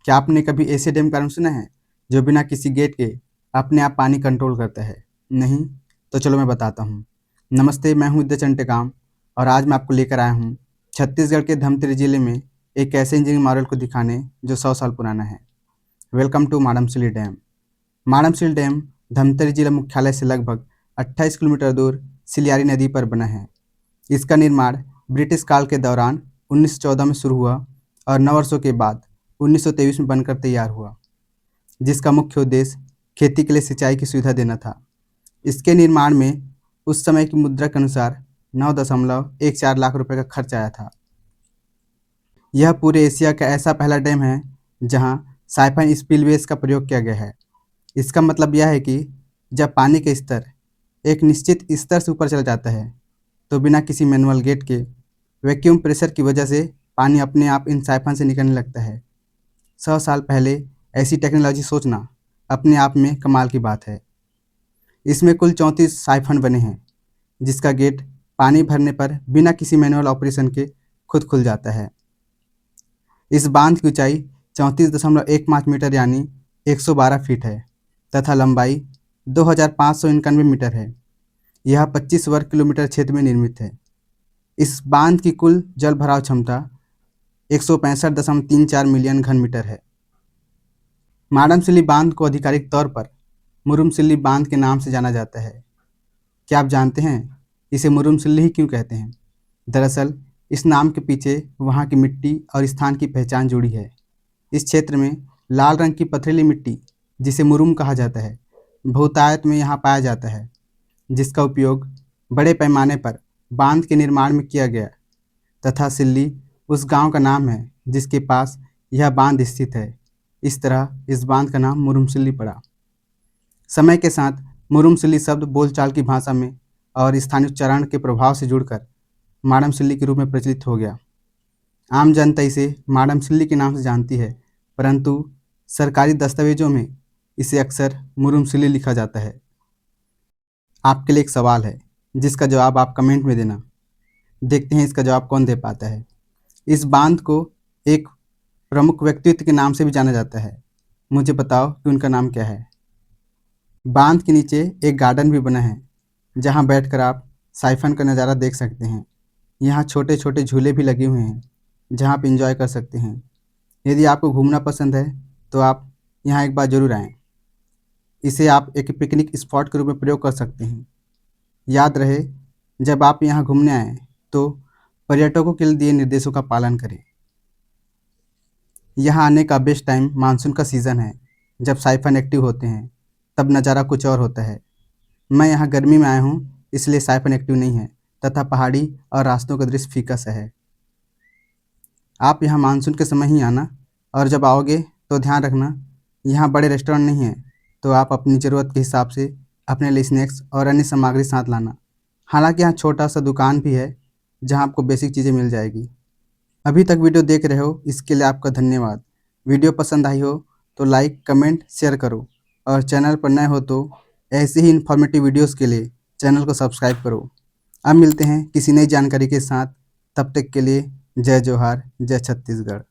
क्या आपने कभी ऐसे डैम का नाम सुना है जो बिना किसी गेट के अपने आप पानी कंट्रोल करता है? नहीं? तो चलो मैं बताता हूँ। नमस्ते, मैं हूँ विद्या चंटेकाम और आज मैं आपको लेकर आया हूँ छत्तीसगढ़ के धमतरी जिले में एक ऐसे इंजीनियरिंग मॉडल को दिखाने जो 100 साल पुराना है। Welcome to Madamsilli dam. Madamsilli dam Dhamtari जिला मुख्यालय से लगभग 28 किलोमीटर दूर सिलियारी नदी पर बना है। इसका निर्माण ब्रिटिश काल के दौरान 1914 में शुरू हुआ और 9 वर्षों के बाद 1923 में बनकर तैयार हुआ, जिसका मुख्य उद्देश्य खेती के लिए सिंचाई की सुविधा देना था। इसके निर्माण में उस समय की मुद्रा के अनुसार 9.14 लाख रुपए का खर्च आया था। यह पूरे एशिया का ऐसा पहला डैम है जहां साइफन स्पिलवेज का प्रयोग किया गया है। इसका मतलब यह है कि जब पानी का स्तर एक निश्चित स्तर से ऊपर चला जाता है तो बिना किसी मैनुअल गेट के वैक्यूम प्रेशर की वजह से पानी अपने आप इन साइफन से निकलने लगता है। 100 साल पहले ऐसी टेक्नोलॉजी सोचना अपने आप में कमाल की बात है। इसमें कुल 34 साइफन बने हैं, जिसका गेट पानी भरने पर बिना किसी मैनुअल ऑपरेशन के खुद खुल जाता है। इस बांध की ऊंचाई 34.15 मीटर यानी 112 फीट है तथा लंबाई 2591 मीटर है। यह 25 वर्ग किलोमीटर क्षेत्र में निर्मित है। इस बांध की कुल जल भराव क्षमता 165.34 मिलियन घन मीटर है। माडमसिल्ली बांध को आधिकारिक तौर पर मुरुमसिल्ली बांध के नाम से जाना जाता है। क्या आप जानते हैं इसे मुरुमसिल्ली ही क्यों कहते हैं? दरअसल इस नाम के पीछे वहाँ की मिट्टी और स्थान की पहचान जुड़ी है। इस क्षेत्र में लाल रंग की पथरीली मिट्टी, जिसे मुरुम कहा जाता है, बहुतायत में यहाँ पाया जाता है, जिसका उपयोग बड़े पैमाने पर बांध के निर्माण में किया गया तथा सिल्ली उस गांव का नाम है जिसके पास यह बांध स्थित है। इस तरह इस बांध का नाम मुरुमसिल्ली पड़ा। समय के साथ मुरुमसिल्ली शब्द बोलचाल की भाषा में और स्थानीय उच्चारण के प्रभाव से जुड़कर माडमसिल्ली के रूप में प्रचलित हो गया। आम जनता इसे माडमसिल्ली के नाम से जानती है, परंतु सरकारी दस्तावेजों में इसे अक्सर मुरुमसिल्ली लिखा जाता है। आपके लिए एक सवाल है जिसका जवाब आप कमेंट में देना। देखते हैं इसका जवाब कौन दे पाता है। इस बांध को एक प्रमुख व्यक्तित्व के नाम से भी जाना जाता है। मुझे बताओ कि उनका नाम क्या है। बांध के नीचे एक गार्डन भी बना है जहां बैठकर आप साइफन का नज़ारा देख सकते हैं। यहाँ छोटे छोटे झूले भी लगे हुए हैं जहां आप इंजॉय कर सकते हैं। यदि आपको घूमना पसंद है तो आप यहाँ एक बार ज़रूर आएँ। इसे आप एक पिकनिक स्पॉट के रूप में प्रयोग कर सकते हैं। याद रहे, जब आप यहाँ घूमने आएँ तो पर्यटकों के लिए दिए निर्देशों का पालन करें। यहाँ आने का बेस्ट टाइम मानसून का सीज़न है, जब साइफन एक्टिव होते हैं, तब नज़ारा कुछ और होता है। मैं यहाँ गर्मी में आया हूँ, इसलिए साइफन एक्टिव नहीं है तथा पहाड़ी और रास्तों का दृश्य फीका सा है। आप यहाँ मानसून के समय ही आना और जब आओगे तो ध्यान रखना, यहाँ बड़े रेस्टोरेंट नहीं हैं, तो आप अपनी ज़रूरत के हिसाब से अपने लिए स्नैक्स और अन्य सामग्री साथ लाना। हालांकि यहाँ छोटा सा दुकान भी है जहाँ आपको बेसिक चीज़ें मिल जाएगी। अभी तक वीडियो देख रहे हो इसके लिए आपका धन्यवाद। वीडियो पसंद आई हो तो लाइक, कमेंट, शेयर करो और चैनल पर नए हो तो ऐसे ही इन्फॉर्मेटिव वीडियोस के लिए चैनल को सब्सक्राइब करो। अब मिलते हैं किसी नई जानकारी के साथ। तब तक के लिए जय जोहार, जय छत्तीसगढ़।